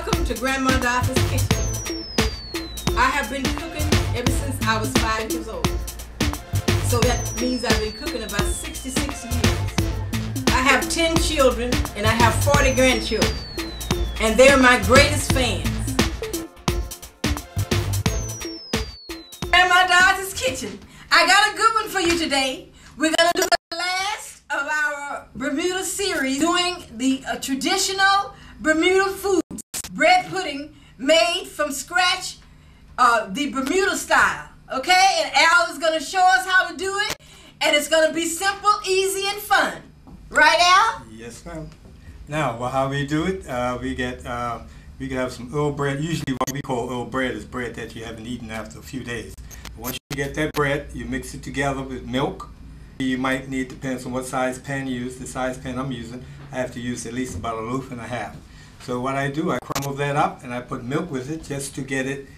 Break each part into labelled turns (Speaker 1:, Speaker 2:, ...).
Speaker 1: Welcome to Grandma Dathys Kitchen. I have been cooking ever since I was 5 years old. So that means I've been cooking about 66 years. I have 10 children and I have 40 grandchildren. And they're my greatest fans. Grandma Dathys Kitchen. I got a good one for you today. We're going to do the last of our Bermuda series, doing the traditional Bermuda foods. Bread pudding made from scratch, the Bermuda style. Okay? And Al is going to show us how to do it. And it's going to be simple, easy, and fun. Right, Al?
Speaker 2: Yes, ma'am. Now, well, how we do it, we can have some Earl bread. Usually what we call Earl bread is bread that you haven't eaten after a few days. Once you get that bread, you mix it together with milk. You might need, depends on what size pan you use. The size pan I'm using, I have to use at least about a loaf and a half. So what I do, I crumble that up and I put milk with it just to get it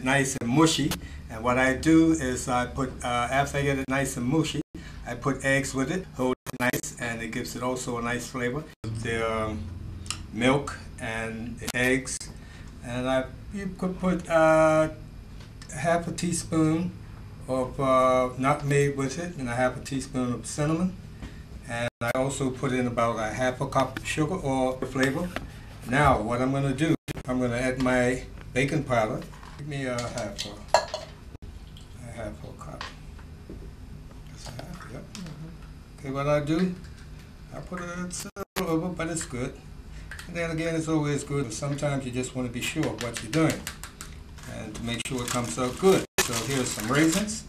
Speaker 2: nice and mushy. And what I do is I put, after I get it nice and mushy, I put eggs with it, hold it nice, and it gives it also a nice flavor. The milk and the eggs, and you could put half a teaspoon of nutmeg with it, and a half a teaspoon of cinnamon. And I also put in about a half a cup of sugar or flavor. Now, what I'm going to do, I'm going to add my baking powder. Give me a half a cup. Just a half, yep. Okay, what I do, I put it a little over, but it's good. And then again, it's always good. Sometimes you just want to be sure of what you're doing and to make sure it comes out good. So here's some raisins.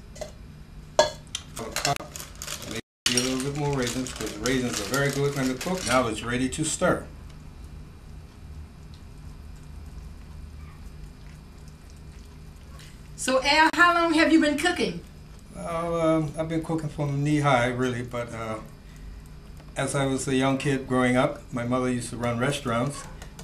Speaker 2: For a cup, maybe a little bit more raisins because the raisins are very good when they're cooked. Now it's ready to stir.
Speaker 1: So Al, how long have you been cooking?
Speaker 2: Well, I've been cooking from knee-high, really, but as I was a young kid growing up, my mother used to run restaurants,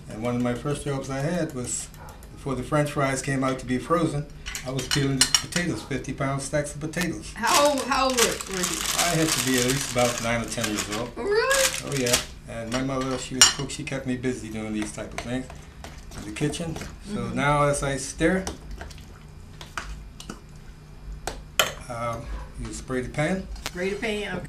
Speaker 2: and one of my first jobs I had was, before the French fries came out to be frozen, I was peeling potatoes, 50-pound stacks of potatoes.
Speaker 1: How old were you?
Speaker 2: I had to be at least about 9 or 10 years old.
Speaker 1: Oh, really?
Speaker 2: Oh, yeah. And my mother, she was cook. She kept me busy doing these type of things in the kitchen. So now as I stir, you spray the pan.
Speaker 1: Spray the pan, okay.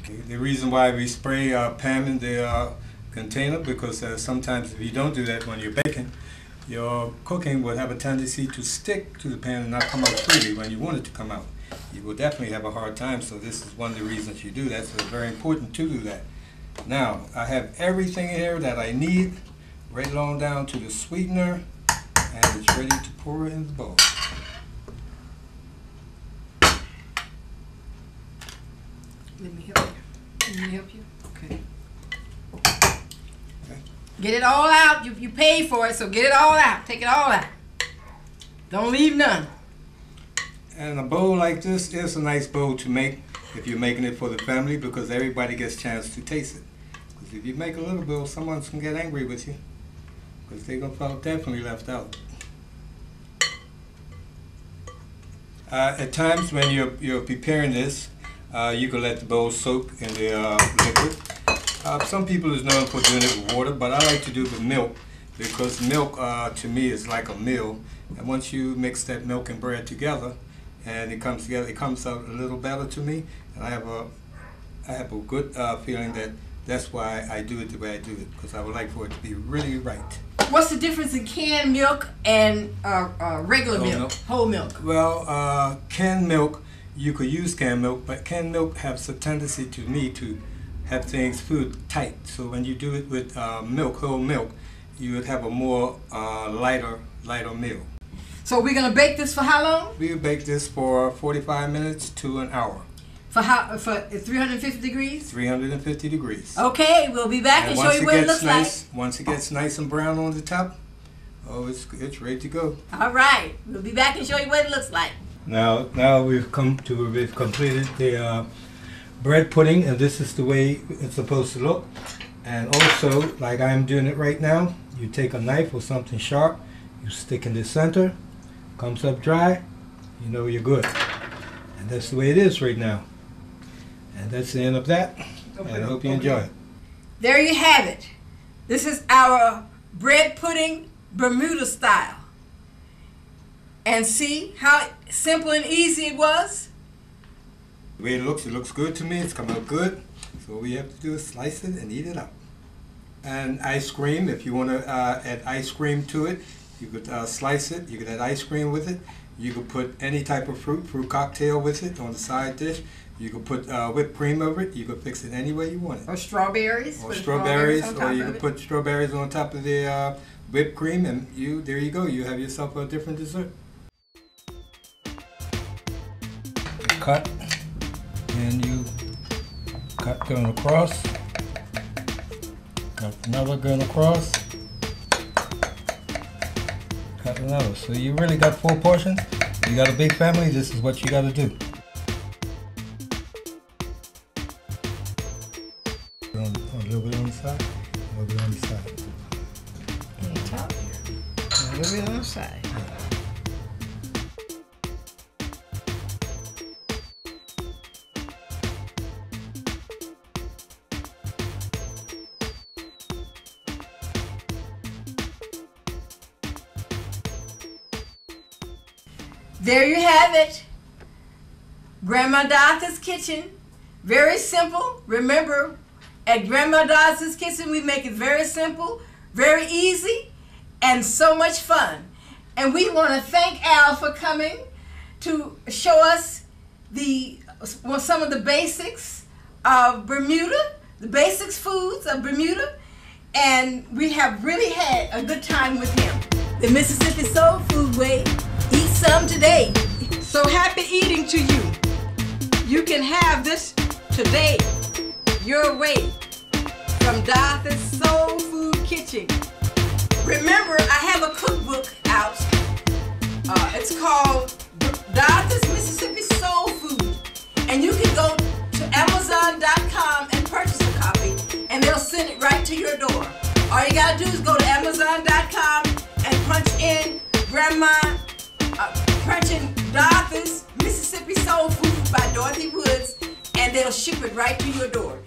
Speaker 2: Okay. The reason why we spray pan in the container, because sometimes if you don't do that when you're baking, your cooking will have a tendency to stick to the pan and not come out freely when you want it to come out. You will definitely have a hard time, so this is one of the reasons you do that, so it's very important to do that. Now, I have everything here that I need, right along down to the sweetener, and it's ready to pour in the bowl.
Speaker 1: Let me help you. Let me help you. Okay. Get it all out. You paid for it, so get it all out. Take it all out. Don't leave none.
Speaker 2: And a bowl like this is a nice bowl to make if you're making it for the family, because everybody gets a chance to taste it. Because if you make a little bowl, someone's going to get angry with you, because they're going to feel definitely left out. At times when you're preparing this, you can let the bowl soak in the liquid. Some people is known for doing it with water, but I like to do it with milk, because milk to me is like a meal. And once you mix that milk and bread together, and it comes together, it comes out a little better to me. And I have a good feeling that that's why I do it the way I do it, because I would like for it to be really right.
Speaker 1: What's the difference in canned milk and regular milk? Whole milk.
Speaker 2: Well, canned milk, you could use canned milk, but canned milk has a tendency to me to have food tight. So when you do it with milk, whole milk, you would have a more lighter meal.
Speaker 1: So we're gonna bake this for how long?
Speaker 2: We'll bake this for 45 minutes to an hour.
Speaker 1: For 350 degrees?
Speaker 2: 350 degrees.
Speaker 1: Okay, we'll be back and show you what it looks like.
Speaker 2: Once it gets nice and brown on the top, oh, it's ready to go.
Speaker 1: All right, we'll be back and show you what it looks like.
Speaker 2: Now we've completed the bread pudding, and this is the way it's supposed to look. And also, like I'm doing it right now, you take a knife or something sharp, you stick in the center, comes up dry, you know you're good. And that's the way it is right now. And that's the end of that. And I hope you enjoy it.
Speaker 1: There you have it. This is our bread pudding Bermuda style. And see how simple and easy it was?
Speaker 2: The way it looks good to me. It's come out good. So all we have to do is slice it and eat it up. And ice cream, if you want to add ice cream to it, you could slice it. You could add ice cream with it. You could put any type of fruit cocktail with it on the side dish. You could put whipped cream over it. You could fix it any way you want it.
Speaker 1: Or strawberries.
Speaker 2: Or strawberries, or you could put strawberries on top of the whipped cream, and there you go. You have yourself a different dessert. Cut, and you cut going across. Cut another going across. Cut another. So you really got 4 portions. You got a big family. This is what you got to do. A little bit on the side, a little bit on the side.
Speaker 1: On the top here. A little bit on the side. There you have it. Grandma Dathys Kitchen. Very simple. Remember, at Grandma Dathys Kitchen, we make it very simple, very easy, and so much fun. And we want to thank Al for coming to show us some of the basics of Bermuda, the basics foods of Bermuda, and we have really had a good time with him. The Mississippi Soul Food Way. Eat some today. So happy eating to you. You can have this today, your way, from Dathys Soul Food Kitchen. Remember, I have a cookbook out. It's called Dathys Mississippi Soul Food. And you can go to Amazon.com and purchase a copy, and they'll send it right to your door. All you gotta do is go to Amazon.com and punch in Dathys Mississippi Soul Food by Dorothy Woods, and they'll ship it right to your door.